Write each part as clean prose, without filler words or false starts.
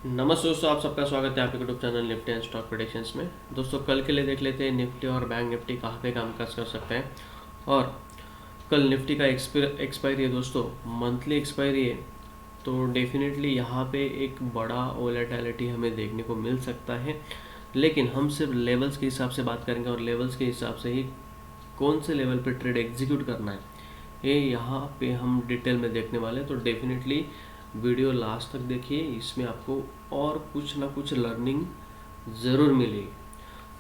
नमस्ते दोस्तों, आप सबका स्वागत है आपके YouTube channel Nifty and stock predictions में। दोस्तों कल के लिए देख लेते हैं निफ्टी और बैंक निफ्टी कहाँ पे कामकाज कर सकते हैं। और कल निफ्टी का एक्सपायरी है दोस्तों, मंथली एक्सपायरी है। तो डेफिनेटली यहाँ पे एक बड़ा वोलेटिलिटी हमें देखने को मिल सकता है, लेकिन हम सिर्फ लेवल्स के हिसाब से बात करेंगे और लेवल्स के हिसाब से ही कौन से लेवल पे ट्रेड एग्जीक्यूट करना है ये यहाँ पे हम डिटेल में देखने वाले हैं। तो डेफिनेटली वीडियो लास्ट तक देखिए, इसमें आपको और कुछ ना कुछ लर्निंग ज़रूर मिलेगी।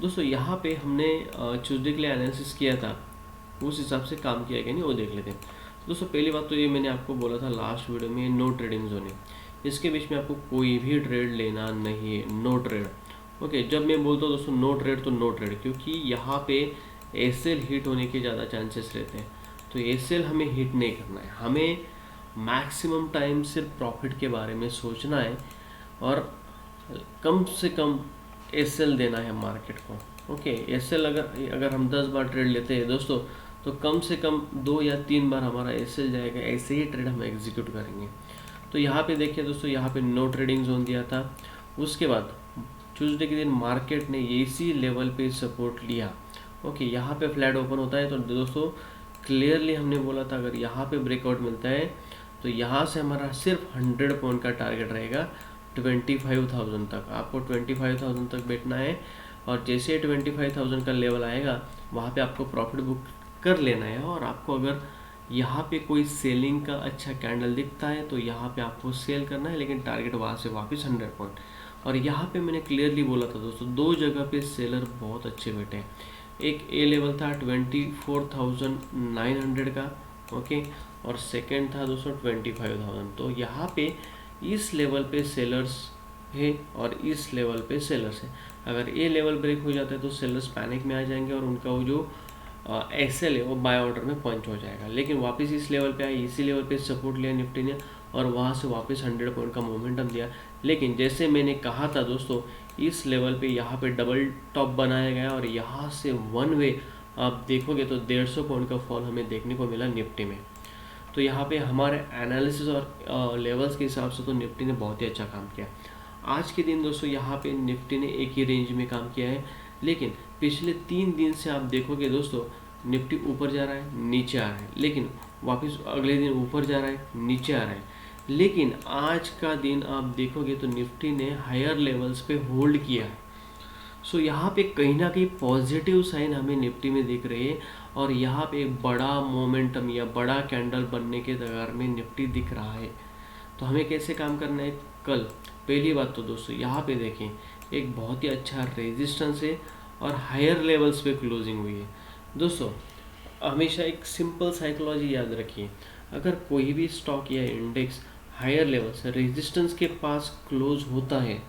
दोस्तों यहाँ पे हमने ट्यूसडे के लिए एनालिसिस किया था, उस हिसाब से काम किया गया नहीं, वो देख लेते हैं। दोस्तों पहली बात तो ये मैंने आपको बोला था लास्ट वीडियो में, नो ट्रेडिंग जोन है, इसके बीच में आपको कोई भी ट्रेड लेना नहीं है, नो ट्रेड। ओके, जब मैं बोलता हूँ दोस्तों नो ट्रेड तो नो ट्रेड, क्योंकि यहाँ पे एसएल हिट होने के ज़्यादा चांसेस रहते हैं। तो एसएल हमें हिट नहीं करना है, हमें मैक्सिमम टाइम सिर्फ प्रॉफिट के बारे में सोचना है और कम से कम एसएल देना है मार्केट को। ओके, एसएल अगर हम 10 बार ट्रेड लेते हैं दोस्तों, तो कम से कम 2 या 3 बार हमारा एसएल जाएगा, ऐसे ही ट्रेड हम एग्जीक्यूट करेंगे। तो यहाँ पे देखिए दोस्तों, यहाँ पे नो ट्रेडिंग जोन दिया था। उसके बाद ट्यूसडे के दिन मार्केट ने इसी लेवल पे सपोर्ट लिया। ओके, यहाँ पे फ्लैट ओपन होता है, तो दोस्तों क्लियरली हमने बोला था अगर यहाँ पे ब्रेकआउट मिलता है तो यहाँ से हमारा सिर्फ 100 पॉइंट का टारगेट रहेगा 25,000 तक। आपको 25,000 तक बैठना है और जैसे 25,000 का लेवल आएगा वहाँ पे आपको प्रॉफिट बुक कर लेना है। और आपको अगर यहाँ पे कोई सेलिंग का अच्छा कैंडल दिखता है तो यहाँ पे आपको सेल करना है, लेकिन टारगेट वहाँ से वापस 100 पॉइंट। और यहाँ पे मैंने क्लियरली बोला था दोस्तों, दो जगह पे सेलर बहुत अच्छे बैठे हैं। एक ए लेवल था 24,900 का, ओके, और सेकंड था दोस्तों 25,000। तो यहाँ पे इस लेवल पे सेलर्स है और इस लेवल पे सेलर्स है। अगर ए लेवल ब्रेक हो जाता है तो सेलर्स पैनिक में आ जाएंगे और उनका वो जो एसएल है वो बाय ऑर्डर में पंच हो जाएगा। लेकिन वापस इस लेवल पे आए, इसी लेवल पे सपोर्ट लिया निफ्टी ने और वहाँ से वापस 100 पॉइंट का मोमेंटम दिया। लेकिन जैसे मैंने कहा था दोस्तों, इस लेवल पे यहाँ पे डबल टॉप बनाया गया और यहाँ से वन वे आप देखोगे तो 150 पॉइंट का फॉल हमें देखने को मिला निफ्टी में। तो यहाँ पे हमारे एनालिसिस और लेवल्स के हिसाब से तो निफ्टी ने बहुत ही अच्छा काम किया। आज के दिन दोस्तों यहाँ पे निफ्टी ने एक ही रेंज में काम किया है, लेकिन पिछले 3 दिन से आप देखोगे दोस्तों निफ्टी ऊपर जा रहा है, नीचे आ रहा है, लेकिन वापस अगले दिन ऊपर जा रहा है, नीचे आ रहा है। लेकिन आज का दिन आप देखोगे तो निफ्टी ने हायर लेवल्स पे होल्ड किया है। सो यहाँ पे कहीं ना कहीं पॉजिटिव साइन हमें निफ्टी में दिख रही है और यहाँ पे एक बड़ा मोमेंटम या बड़ा कैंडल बनने के कगार में निफ्टी दिख रहा है। तो हमें कैसे काम करना है कल? पहली बात तो दोस्तों यहाँ पे देखें, एक बहुत ही अच्छा रेजिस्टेंस है और हायर लेवल्स पे क्लोजिंग हुई है। दोस्तों हमेशा एक सिंपल साइकोलॉजी याद रखिए, अगर कोई भी स्टॉक या इंडेक्स हायर लेवल्स रेजिस्टेंस के पास क्लोज होता है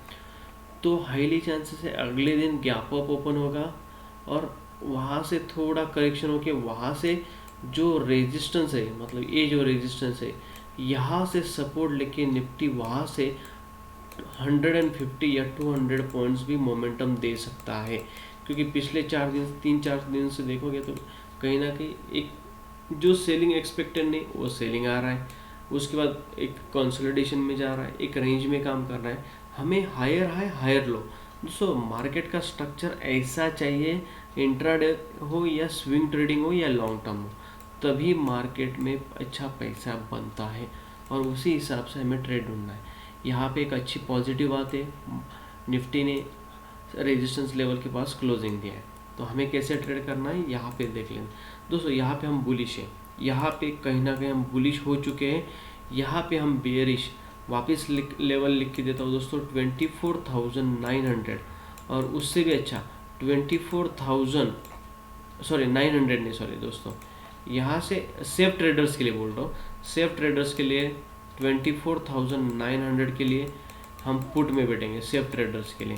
तो हाईली चांसेस है अगले दिन गैप अप ओपन होगा और वहाँ से थोड़ा करेक्शन होके वहाँ से जो रेजिस्टेंस है, मतलब ये जो रेजिस्टेंस है यहाँ से सपोर्ट लेके निफ्टी वहाँ से 150 या 200 पॉइंट्स भी मोमेंटम दे सकता है। क्योंकि पिछले 3-4 दिन से देखोगे तो कहीं ना कहीं एक जो सेलिंग एक्सपेक्टेड नहीं वो सेलिंग आ रहा है, उसके बाद एक कंसोलिडेशन में जा रहा है, एक रेंज में काम कर रहा है। हमें हायर हाई हायर लो। दोस्तों मार्केट का स्ट्रक्चर ऐसा चाहिए, इंट्राडे हो या स्विंग ट्रेडिंग हो या लॉन्ग टर्म हो, तभी मार्केट में अच्छा पैसा बनता है और उसी हिसाब से हमें ट्रेड ढूंढना है। यहाँ पे एक अच्छी पॉजिटिव बात है, निफ्टी ने रेजिस्टेंस लेवल के पास क्लोजिंग दिया है। तो हमें कैसे ट्रेड करना है यहाँ पे देख लें दोस्तों। यहाँ पे हम बुलिश हैं, यहाँ पे कहीं ना कहीं हम बुलिश हो चुके हैं, यहाँ पे हम बेयरिश वापस लेवल लिख के देता हूँ दोस्तों 24,900 और उससे भी अच्छा 900 नहीं, सॉरी दोस्तों, यहाँ से सेफ ट्रेडर्स के लिए बोल रहा हूँ, सेफ ट्रेडर्स के लिए 24,900 के लिए हम पुट में बैठेंगे सेफ ट्रेडर्स के लिए।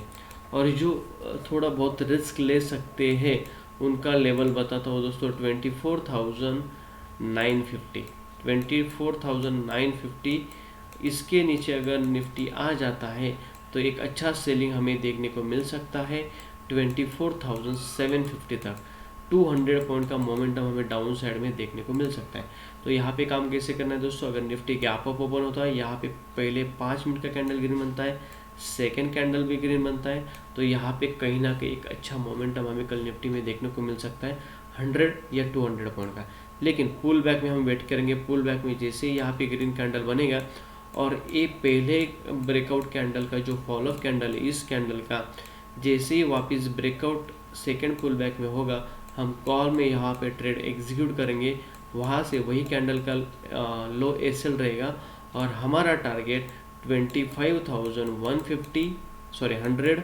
और जो थोड़ा बहुत रिस्क ले सकते हैं उनका लेवल बताता हूँ दोस्तों 24,950। इसके नीचे अगर निफ्टी आ जाता है तो एक अच्छा सेलिंग हमें देखने को मिल सकता है 24,750 तक। 200 पॉइंट का मोमेंटम हमें डाउन साइड में देखने को मिल सकता है। तो यहाँ पे काम कैसे करना है दोस्तों, अगर निफ्टी गैप अप ओपन होता है, यहाँ पे पहले 5 मिनट का कैंडल ग्रीन बनता है, सेकेंड कैंडल भी ग्रीन बनता है, तो यहाँ पे कहीं ना कहीं एक अच्छा मोमेंटम हमें कल निफ्टी में देखने को मिल सकता है 100 या 200 पॉइंट का। लेकिन पुल बैक में हम वेट करेंगे। पुल बैक में जैसे ही यहाँ पे ग्रीन कैंडल बनेगा और ये पहले ब्रेकआउट कैंडल का जो फॉलोअप कैंडल है इस कैंडल का जैसे ही वापस ब्रेकआउट सेकेंड पुल बैक में होगा, हम कॉल में यहाँ पे ट्रेड एग्जीक्यूट करेंगे। वहाँ से वही कैंडल का लो एसएल रहेगा और हमारा टारगेट 25,150 सॉरी 100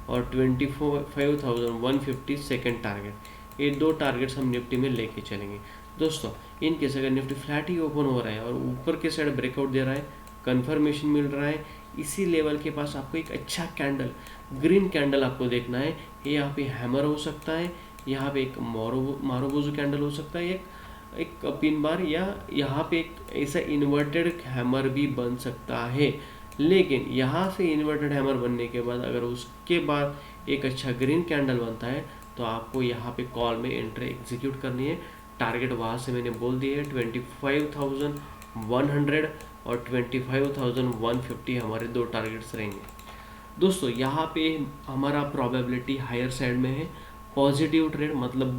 और 25,150 सेकेंड टारगेट। ये दो टारगेट्स हम निफ्टी में लेके चलेंगे दोस्तों। इन केस अगर निफ्टी फ्लैट ही ओपन हो रहा है और ऊपर के साइड ब्रेकआउट दे रहा है, कंफर्मेशन मिल रहा है, इसी लेवल के पास आपको एक अच्छा कैंडल ग्रीन कैंडल आपको देखना है। ये यहाँ पे हैमर हो सकता है, यहाँ पे एक मारुबोजू कैंडल हो सकता है, एक पिन बार, या यहाँ पे एक ऐसा इन्वर्टेड हैमर भी बन सकता है। लेकिन यहाँ से इन्वर्टेड हैमर बनने के बाद अगर उसके बाद एक अच्छा ग्रीन कैंडल बनता है तो आपको यहाँ पे कॉल में एंट्री एग्जीक्यूट करनी है। टारगेट वहाँ से मैंने बोल दिया है 25,100 और 25,150 हमारे दो टारगेट्स रहेंगे दोस्तों। यहाँ पे हमारा प्रोबेबिलिटी हायर साइड में है, पॉजिटिव ट्रेड मतलब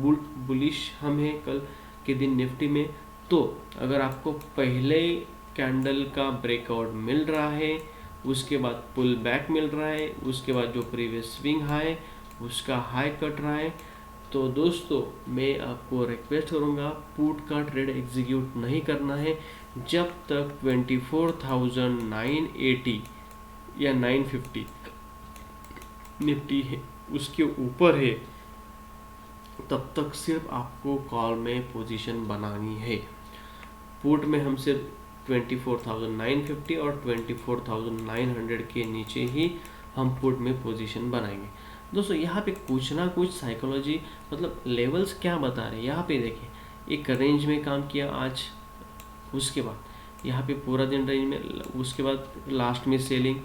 बुलिश हम हैं कल के दिन निफ्टी में। तो अगर आपको पहले कैंडल का ब्रेकआउट मिल रहा है, उसके बाद पुल बैक मिल रहा है, उसके बाद जो प्रीवियस स्विंग हाई उसका हाई कट रहा है, तो दोस्तों मैं आपको रिक्वेस्ट करूँगा पुट का ट्रेड एग्जीक्यूट नहीं करना है जब तक 24,980 या 950 निफ्टी है उसके ऊपर है, तब तक सिर्फ आपको कॉल में पोजीशन बनानी है। पुट में हम सिर्फ 24,950 और 24,900 के नीचे ही हम पुट में पोजीशन बनाएंगे दोस्तों। यहाँ पे कुछ ना कुछ साइकोलॉजी मतलब लेवल्स क्या बता रहे हैं, यहाँ पे देखिए एक रेंज में काम किया आज, उसके बाद यहाँ पे पूरा दिन रेंज में, उसके बाद लास्ट में सेलिंग,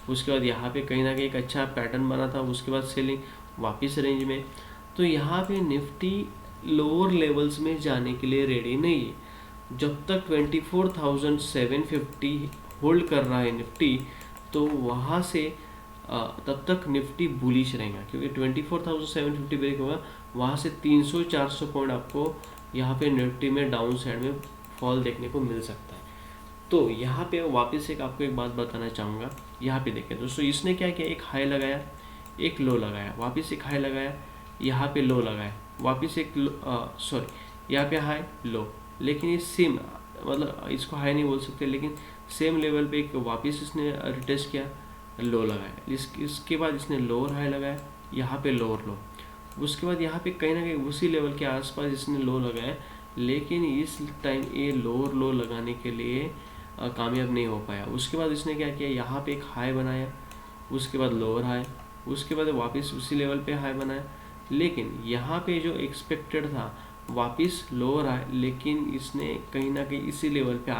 उसके बाद यहाँ पे कहीं ना कहीं एक अच्छा पैटर्न बना था, उसके बाद सेलिंग, वापस रेंज में। तो यहाँ पे निफ्टी लोअर लेवल्स में जाने के लिए रेडी नहीं है। जब तक 24,750 होल्ड कर रहा है निफ्टी, तो वहाँ से तब तक निफ्टी बुलिश रहेगा, क्योंकि 24,750 ब्रेक होगा, वहाँ से 300-400 पॉइंट आपको यहाँ पे निफ्टी में डाउन साइड में फॉल देखने को मिल सकता है। तो यहाँ पे वापस एक आपको एक बात बताना चाहूँगा। यहाँ पे देखिए दोस्तों, इसने क्या किया, एक हाई लगाया, एक लो लगाया, वापस एक हाई लगाया, यहाँ पे लो लगाया, वापस एक यहाँ पे हाई लो, लेकिन ये सेम मतलब इसको हाई नहीं बोल सकते, लेकिन सेम लेवल पे एक वापस इसने रिटेस्ट किया, लो लगाया, इसके बाद इसने लोअर हाई लगाया, यहाँ पे लोअर लो, उसके बाद यहाँ पे कहीं ना कहीं उसी लेवल के आसपास इसने लो लगाया, लेकिन इस टाइम ये लोअर लो लगाने के लिए कामयाब नहीं हो पाया। उसके बाद इसने क्या किया, यहाँ पे एक हाई बनाया, उसके बाद लोअर हाई, उसके बाद वापस उसी लेवल पे हाई बनाया, लेकिन यहाँ पे जो एक्सपेक्टेड था वापस लोअर हाई, लेकिन इसने कहीं ना कहीं इसी लेवल पे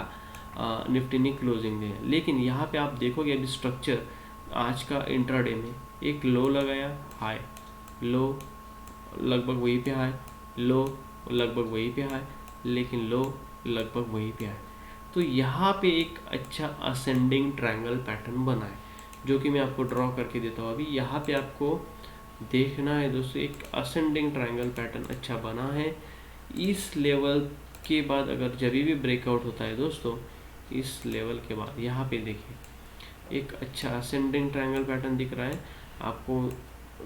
निफ्टी ने क्लोजिंग दिया। लेकिन यहाँ पे आप देखोगे अभी स्ट्रक्चर आज का इंट्राडे में एक लो लगाया, हाई लो लगभग वहीं पे हाई, लो लगभग वहीं पे हाई, लेकिन लो लगभग वहीं पे हाई। तो यहाँ पे एक अच्छा असेंडिंग ट्रायंगल पैटर्न बना है, जो कि मैं आपको ड्रॉ करके देता हूँ। अभी यहाँ पे आपको देखना है दोस्तों, एक असेंडिंग ट्रायंगल पैटर्न अच्छा बना है। इस लेवल के बाद अगर जब भी ब्रेकआउट होता है दोस्तों, इस लेवल के बाद यहाँ पे देखिए एक अच्छा असेंडिंग ट्रायंगल पैटर्न दिख रहा है, आपको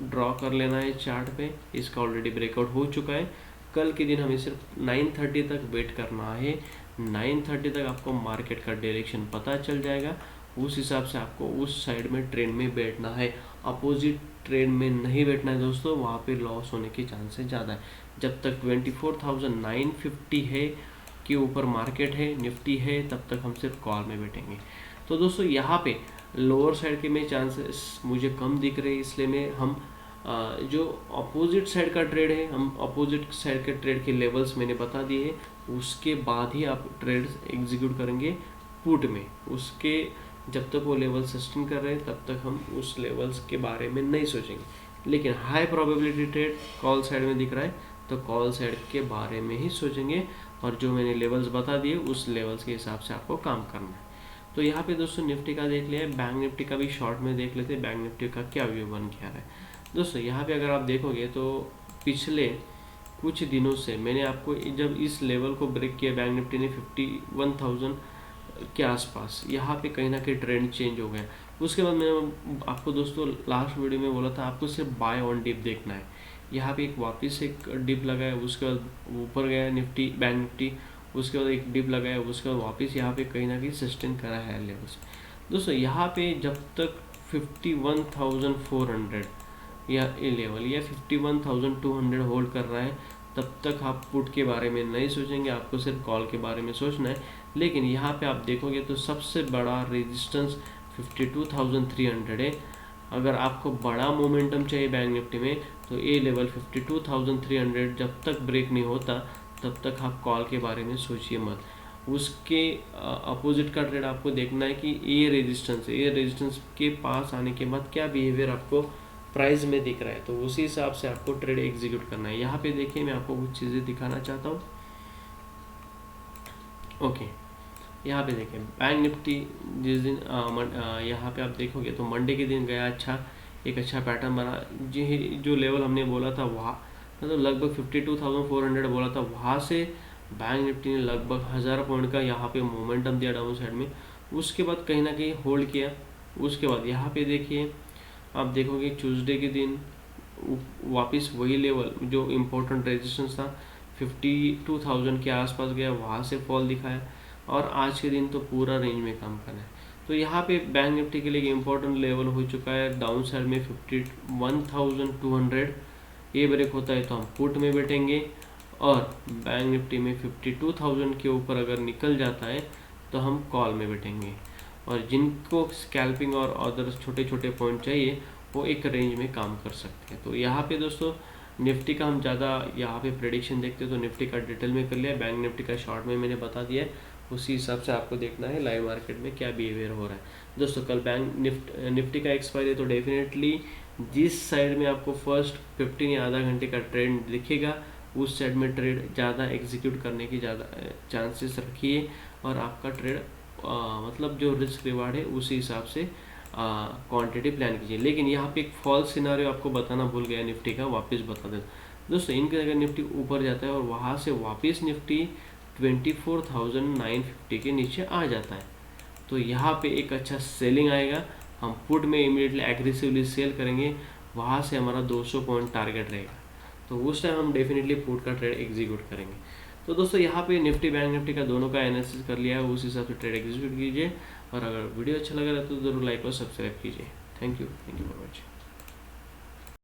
ड्रॉ कर लेना है चार्ट पे। इसका ऑलरेडी ब्रेकआउट हो चुका है। कल के दिन हमें सिर्फ 9:30 तक वेट करना है। 9:30 तक आपको मार्केट का डायरेक्शन पता चल जाएगा, उस हिसाब से आपको उस साइड में ट्रेंड में बैठना है। अपोजिट ट्रेंड में नहीं बैठना है दोस्तों, वहाँ पे लॉस होने के चांसेस ज़्यादा है। जब तक 24,950 है के ऊपर मार्केट है, निफ्टी है, तब तक हम सिर्फ कॉल में बैठेंगे। तो दोस्तों यहाँ पे लोअर साइड के में चांसेस मुझे कम दिख रहे हैं, इसलिए मैं हम जो अपोजिट साइड का ट्रेड है, हम अपोजिट साइड के ट्रेड के लेवल्स मैंने बता दिए, उसके बाद ही आप ट्रेड एग्जीक्यूट करेंगे पुट में। उसके जब तक वो लेवल सस्टेन कर रहे हैं तब तक हम उस लेवल्स के बारे में नहीं सोचेंगे। लेकिन high probability trade call side में दिख रहा है तो कॉल साइड के बारे में ही सोचेंगे, और जो मैंने लेवल्स बता दिए उस लेवल्स के हिसाब से आपको काम करना है। तो यहाँ पे दोस्तों निफ्टी का देख लिया है, बैंक निफ्टी का भी शॉर्ट में देख लेते हैं बैंक निफ्टी का क्या व्यू बन के आ रहा है। दोस्तों यहाँ पे अगर आप देखोगे तो पिछले कुछ दिनों से मैंने आपको जब इस लेवल को ब्रेक किया बैंक निफ्टी ने 51,000 के आसपास, यहाँ पे कहीं ना कहीं ट्रेंड चेंज हो गया। उसके बाद मैंने आपको दोस्तों लास्ट वीडियो में बोला था आपको सिर्फ बाय ऑन डिप देखना है। यहाँ पे एक वापस एक डिप लगाया, उसके बाद ऊपर गया निफ्टी बैंक निफ्टी, उसके बाद एक डिप लगाया, उसके बाद वापस यहाँ पे कहीं ना कहीं सस्टेन करा है लेवल से। दोस्तों यहाँ पे जब तक 51,400 या ये लेवल या 51,200 होल्ड कर रहा है तब तक आप पुट के बारे में नहीं सोचेंगे, आपको सिर्फ कॉल के बारे में सोचना है। लेकिन यहाँ पे आप देखोगे तो सबसे बड़ा रेजिस्टेंस 52,300 है। अगर आपको बड़ा मोमेंटम चाहिए बैंक निफ्टी में तो ये लेवल 52,300 जब तक ब्रेक नहीं होता तब तक आप कॉल के बारे में सोचिए मत। उसके अपोजिट का ट्रेड आपको देखना है कि ये रेजिस्टेंस के पास आने के बाद क्या बिहेवियर आपको प्राइस में दिख रहा है, तो उसी हिसाब से आपको ट्रेड एग्जीक्यूट करना है। यहाँ पे देखिए मैं आपको कुछ चीज़ें दिखाना चाहता हूँ। ओके, यहाँ पे देखिए बैंक निफ्टी जिस दिन यहाँ पे आप देखोगे तो मंडे के दिन गया, एक अच्छा पैटर्न बना। जो लेवल हमने बोला था वहाँ मतलब लगभग 52,400 बोला था, वहाँ से बैंक निफ्टी ने लगभग 1000 पॉइंट का यहाँ पे मोमेंटम दिया डाउन साइड में। उसके बाद कहीं ना कहीं होल्ड किया। उसके बाद यहाँ पे देखिए आप देखोगे ट्यूसडे के दिन वापस वही लेवल जो इम्पोर्टेंट रेजिस्टेंस था 52,000 के आसपास गया, वहाँ से फॉल दिखाया और आज के दिन तो पूरा रेंज में काम करना है। तो यहाँ पे बैंक निफ्टी के लिए इम्पोर्टेंट लेवल हो चुका है डाउन साइड में 51,200। ये ब्रेक होता है तो हम पुट में बैठेंगे और बैंक निफ्टी में 52,000 के ऊपर अगर निकल जाता है तो हम कॉल में बैठेंगे। और जिनको स्कैल्पिंग और अदर छोटे छोटे पॉइंट चाहिए वो एक रेंज में काम कर सकते हैं। तो यहाँ पे दोस्तों निफ्टी का हम ज़्यादा यहाँ पे प्रेडिक्शन देखते हैं तो निफ्टी का डिटेल में कर लिया, बैंक निफ्टी का शॉर्ट में मैंने बता दिया है। उसी हिसाब से आपको देखना है लाइव मार्केट में क्या बिहेवियर हो रहा है। दोस्तों कल बैंक निफ्टी का एक्सपायरी है तो डेफिनेटली जिस साइड में आपको फर्स्ट 15 या आधा घंटे का ट्रेंड दिखेगा उस साइड में ट्रेड ज़्यादा एग्जीक्यूट करने की ज़्यादा चांसेस रखिए और आपका ट्रेड मतलब जो रिस्क रिवार्ड है उसी हिसाब से क्वांटिटी प्लान कीजिए। लेकिन यहाँ पे एक फॉल्स सिनारियो आपको बताना भूल गया निफ्टी का, वापस बता दें दोस्तों। इनके अगर निफ्टी ऊपर जाता है और वहाँ से वापस निफ्टी 24,950 के नीचे आ जाता है तो यहाँ पे एक अच्छा सेलिंग आएगा, हम पुट में इमीडिएटली एग्रेसिवली सेल करेंगे, वहाँ से हमारा 200 पॉइंट टारगेट रहेगा तो उस टाइम हम डेफिनेटली पुट का ट्रेड एग्जीक्यूट करेंगे। तो दोस्तों यहाँ पे निफ्टी बैंक निफ्टी का दोनों का एनालिसिस कर लिया है, उस हिसाब से ट्रेड एग्जीक्यूट कीजिए और अगर वीडियो अच्छा लगा तो जरूर लाइक और सब्सक्राइब कीजिए। Thank you for watching.